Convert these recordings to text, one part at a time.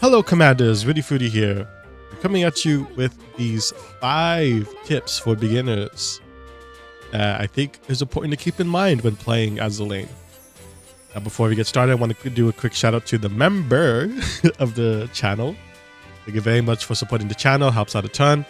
Hello Commanders, Rudy Foodie here. I'm coming at you with these 5 tips for beginners that I think is important to keep in mind when playing Azur Lane. Now before we get started, I want to do a quick shout out to the member of the channel. Thank you very much for supporting the channel, helps out a ton.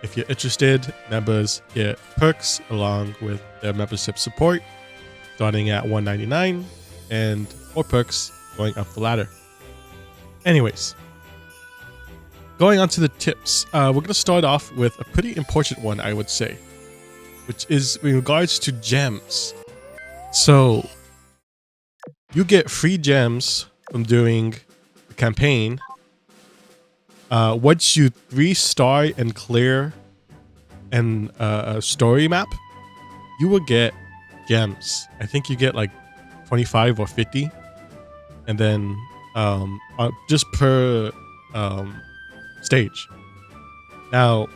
If you're interested, members get perks along with their membership support starting at $1.99 and more perks going up the ladder. Anyways, going on to the tips, we're going to start off with a pretty important one, I would say, which is in regards to gems. So you get free gems from doing the campaign. Once you 3-star and clear a story map, you will get gems. I think you get like 25 or 50, and then just per stage. Now,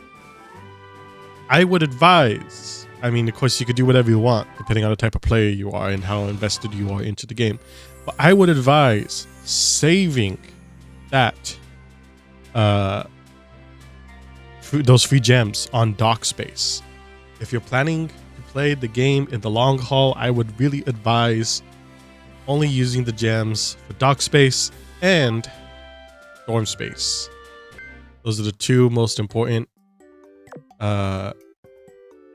I would advise, I mean, of course you could do whatever you want depending on the type of player you are and how invested you are into the game, but I would advise saving that those free gems on dock space. If you're planning to play the game in the long haul, I would really advise only using the gems for dock space and dorm space. Those are the 2 most important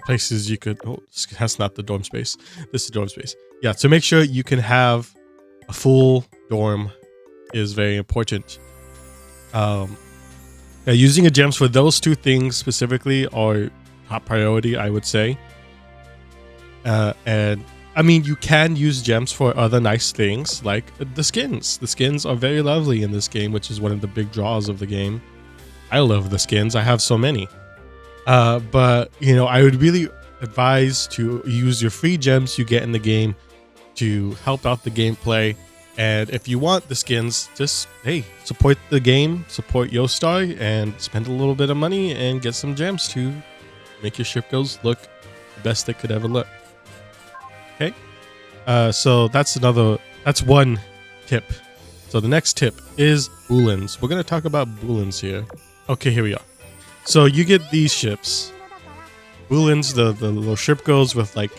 places you could. Oh, that's not the dorm space. This is dorm space. Yeah, to make sure you can have a full dorm is very important. Using the gems for those 2 things specifically are top priority, I would say. And I mean, you can use gems for other nice things like the skins. The skins are very lovely in this game, which is one of the big draws of the game. I love the skins. I have so many. But, you know, I would really advise to use your free gems you get in the game to help out the gameplay. And if you want the skins, just, hey, support the game, support Yostar, and spend a little bit of money and get some gems to make your ship goes look the best it could ever look. Okay, so that's one tip. So the next tip is bullins. We're going to talk about bullins here. Okay, here we are. So you get these ships. Bullins, the little ship goes with like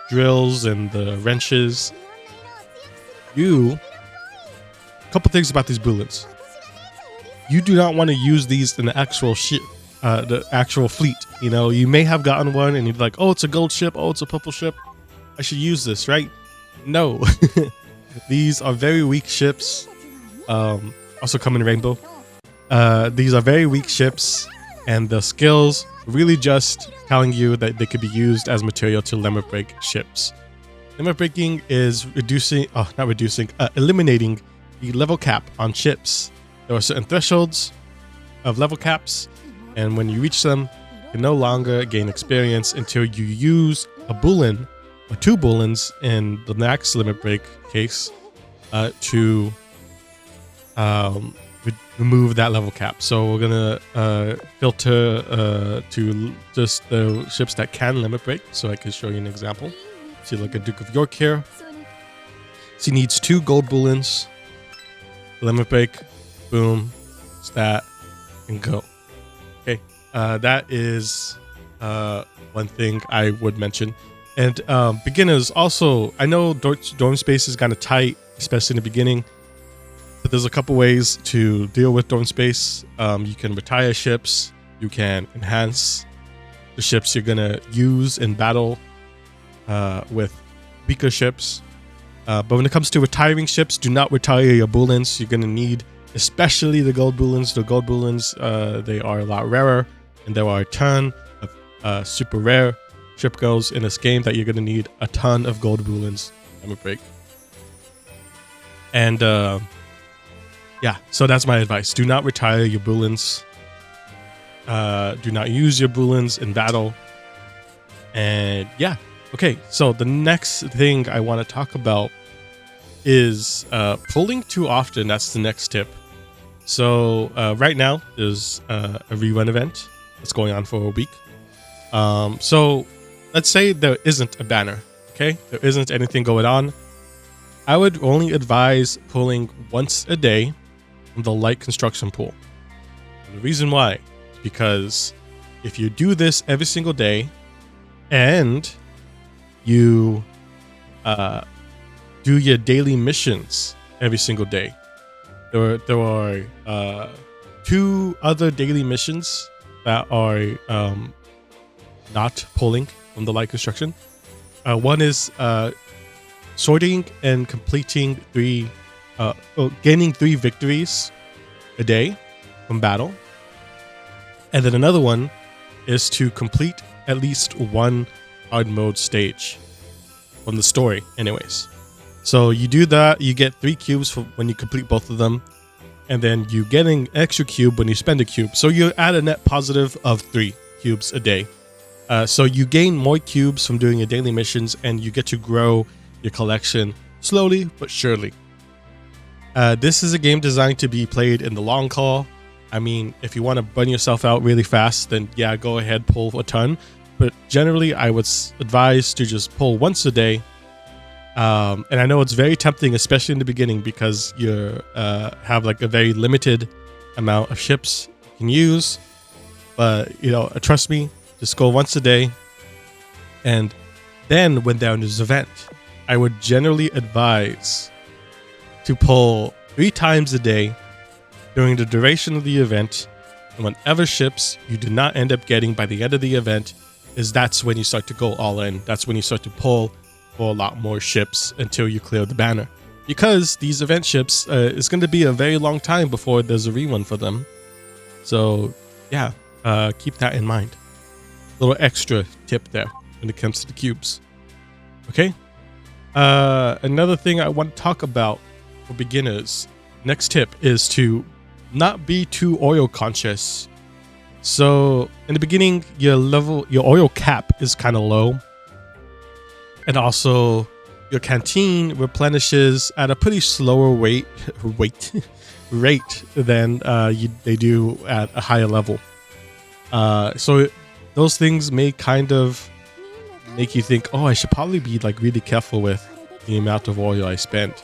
drills and the wrenches. A couple things about these bullins. You do not want to use these in the actual ship, the actual fleet. You know, you may have gotten one and you're like, oh, it's a gold ship. Oh, it's a purple ship. I should use this, right? No. These are very weak ships. Also come in rainbow. These are very weak ships, and the skills really just telling you that they could be used as material to limit break ships. Limit breaking is eliminating the level cap on ships. There are certain thresholds of level caps, and when you reach them, you can no longer gain experience until you use a bullin or 2 bullins in the next limit break case to remove that level cap. So we're gonna filter to just the ships that can limit break. So I can show you an example. See, like a Duke of York here. So he needs 2 gold bullins, limit break, boom, stat, and go. Okay, that is one thing I would mention. And beginners also, I know dorm space is kind of tight, especially in the beginning, but there's a couple ways to deal with dorm space. You can retire ships, you can enhance the ships you're gonna use in battle with weaker ships. But when it comes to retiring ships, do not retire your bullins. You're gonna need, especially the gold bullins. The gold bullins, they are a lot rarer, and there are a ton of super rare ship goes in this game that you're going to need a ton of gold bullins. Limit break. And yeah, so that's my advice. Do not retire your bullins. Do not use your bullins in battle. And yeah, okay, so the next thing I want to talk about is pulling too often. That's the next tip. So right now there's a rerun event that's going on for a week. So let's say there isn't a banner, okay? There isn't anything going on. I would only advise pulling once a day from the light construction pool. And the reason why is because if you do this every single day and you do your daily missions every single day, there are 2 other daily missions that are not pulling from the light construction. One is sorting and completing gaining 3 victories a day from battle. And then another one is to complete at least 1 hard mode stage from the story anyways. So you do that, you get 3 cubes for when you complete both of them, and then you get an extra cube when you spend a cube. So you add a net positive of 3 cubes a day. So you gain more cubes from doing your daily missions, and you get to grow your collection slowly but surely. This is a game designed to be played in the long haul. I mean, if you want to burn yourself out really fast, then yeah, go ahead, pull a ton. But generally, I would advise to just pull once a day. And I know it's very tempting, especially in the beginning, because you have like a very limited amount of ships you can use. But, you know, trust me, just go once a day. And then when there's this event, I would generally advise to pull 3 times a day during the duration of the event. And whatever ships you do not end up getting by the end of the event, that's when you start to go all in. That's when you start to pull for a lot more ships until you clear the banner. Because these event ships, it's going to be a very long time before there's a rerun for them. So yeah, keep that in mind. Little extra tip there when it comes to the cubes. Okay. Another thing I want to talk about for beginners, next tip is to not be too oil conscious. So in the beginning, your oil cap is kind of low. And also your canteen replenishes at a pretty slower rate than they do at a higher level. So those things may kind of make you think, oh, I should probably be like really careful with the amount of oil I spend.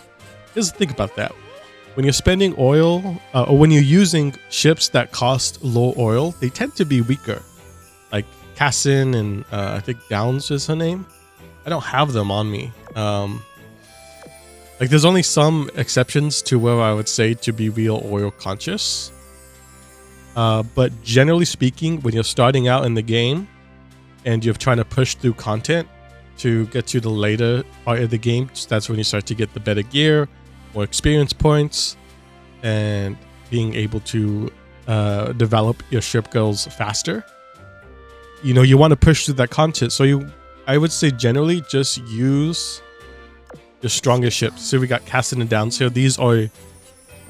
Just think about that. When you're spending oil, or when you're using ships that cost low oil, they tend to be weaker. Like Cassin and I think Downs is her name. I don't have them on me. Like there's only some exceptions to where I would say to be real oil conscious. But generally speaking, when you're starting out in the game and you're trying to push through content to get to the later part of the game, that's when you start to get the better gear, more experience points, and being able to develop your ship goals faster. You know, you want to push through that content. So I would say generally just use your strongest ships. So we got Cassin and Downs here. These are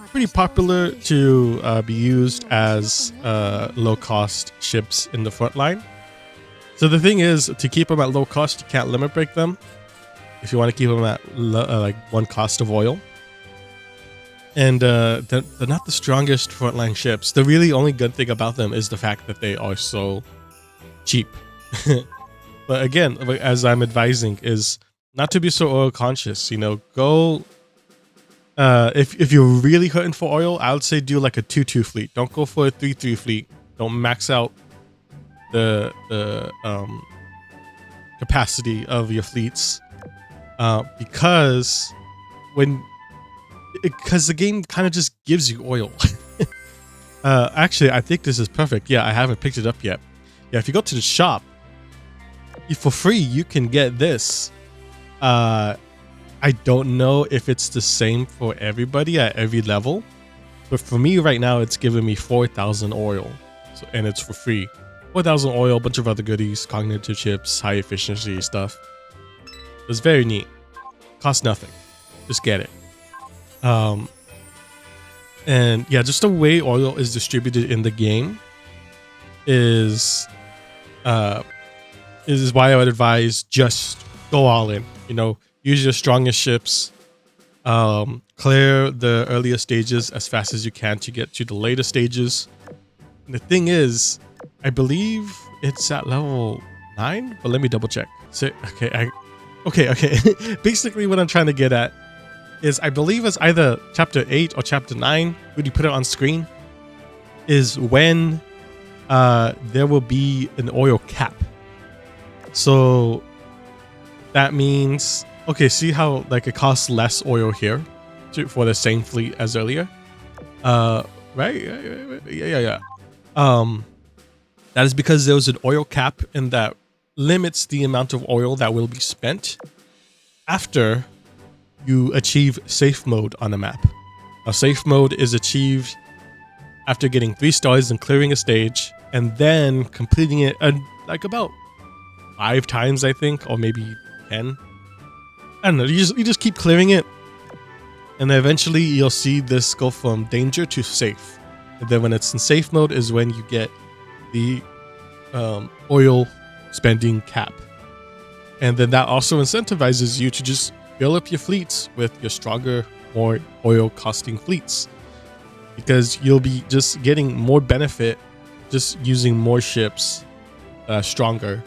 pretty popular to be used as low-cost ships in the front line. So the thing is, to keep them at low cost, you can't limit break them. If you want to keep them at like 1 cost of oil. And they're not the strongest frontline ships. The really only good thing about them is the fact that they are so cheap. But again, as I'm advising, is not to be so oil conscious. You know, go if you're really hurting for oil, I would say do like a 2-2 fleet. Don't go for a 3-3 fleet. Don't max out the capacity of your fleets, because the game kind of just gives you oil. Actually, I think this is perfect. Yeah, I haven't picked it up yet. Yeah, if you go to the shop, for free, you can get this. I don't know if it's the same for everybody at every level, but for me right now, it's giving me 4,000 oil, and it's for free. 4,000 oil, a bunch of other goodies, cognitive chips, high efficiency stuff. It's very neat. Costs nothing. Just get it. And yeah, just the way oil is distributed in the game is why I would advise just go all in. You know, use your strongest ships, clear the earlier stages as fast as you can to get to the later stages. And the thing is, I believe it's at level 9, but let me double check. So, okay. Basically what I'm trying to get at is, I believe it's either chapter 8 or chapter 9, when you put it on screen, is when there will be an oil cap. So that means, okay, see how like it costs less oil here for the same fleet as earlier? Right? Yeah. That is because there was an oil cap, and that limits the amount of oil that will be spent after you achieve safe mode on the map. Now, safe mode is achieved after getting 3 stars and clearing a stage, and then completing it like about 5 times, I think, or maybe 10. I don't know. You just keep clearing it, and then eventually you'll see this go from danger to safe. And then when it's in safe mode is when you get the oil spending cap, and then that also incentivizes you to just fill up your fleets with your stronger, more oil costing fleets, because you'll be just getting more benefit just using more ships stronger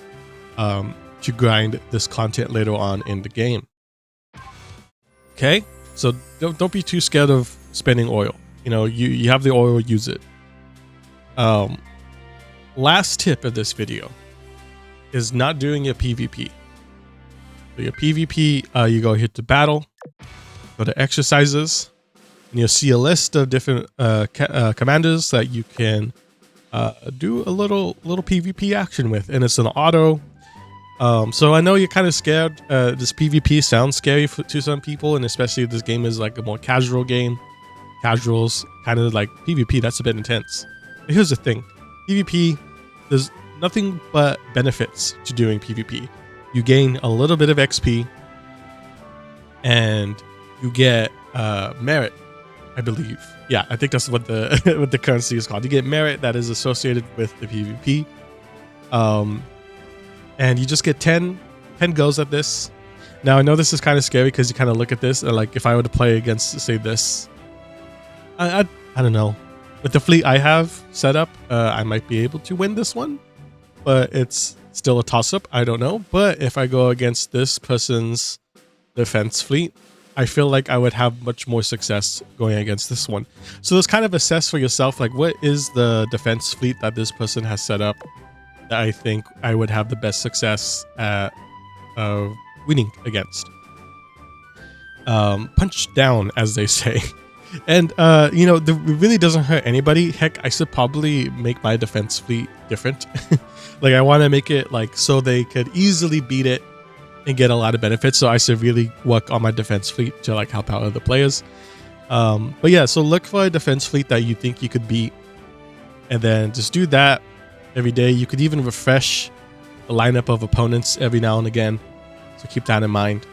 to grind this content later on in the game. Okay, so don't be too scared of spending oil. You know, you have the oil, use it. Last tip of this video is not doing your PvP. So your PvP, you go hit the battle, go to exercises, and you'll see a list of different commanders that you can do a little PvP action with, and it's an auto. So I know you're kind of scared. This PvP sounds scary to some people, and especially if this game is like a more casual game. Casuals kind of like PvP, that's a bit intense. But here's the thing, PvP, there's nothing but benefits to doing PvP. You gain a little bit of XP, and you get merit, I believe. Yeah, I think that's what the what the currency is called. You get merit that is associated with the PvP. And you just get 10 goes at this. Now, I know this is kind of scary because you kind of look at this and like, if I were to play against, say, this, I don't know. With the fleet I have set up, I might be able to win this one, but it's still a toss-up. I don't know. But if I go against this person's defense fleet, I feel like I would have much more success going against this one. So just kind of assess for yourself, like, what is the defense fleet that this person has set up that I think I would have the best success at winning against. Punch down, as they say. And, you know, it really doesn't hurt anybody. Heck, I should probably make my defense fleet different. Like, I want to make it, like, so they could easily beat it and get a lot of benefits. So I should really work on my defense fleet to, like, help out other players. But yeah, so look for a defense fleet that you think you could beat. And then just do that every day. You could even refresh the lineup of opponents every now and again. So keep that in mind.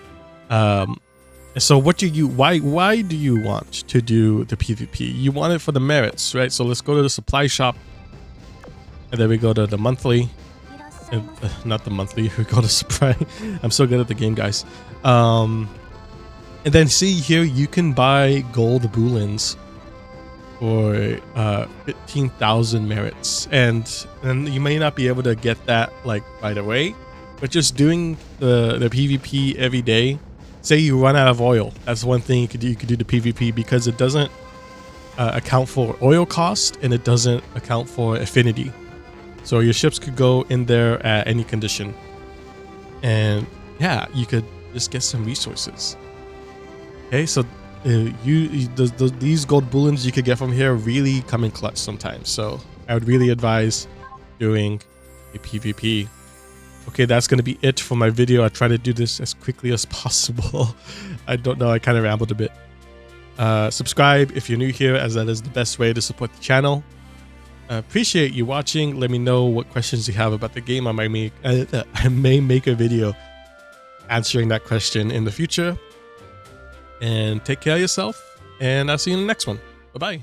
So what do you, why do you want to do the PvP? You want it for the merits, right? So let's go to the supply shop, and then we go to the monthly, and, not the monthly, we go to supply. I'm so good at the game, guys. And then see here, you can buy gold bullins for 15,000 merits, and you may not be able to get that like right away, but just doing the PvP every day. Say you run out of oil, that's one thing you could do. You could do the PvP because it doesn't account for oil cost, and it doesn't account for affinity. So your ships could go in there at any condition, and yeah, you could just get some resources. Okay, so these gold bullins you could get from here really come in clutch sometimes. So I would really advise doing a PvP. Okay, that's going to be it for my video. I try to do this as quickly as possible. I don't know, I kind of rambled a bit. Subscribe if you're new here, as that is the best way to support the channel. Appreciate you watching. Let me know what questions you have about the game. I may make a video answering that question in the future. And take care of yourself, and I'll see you in the next one. Bye-bye.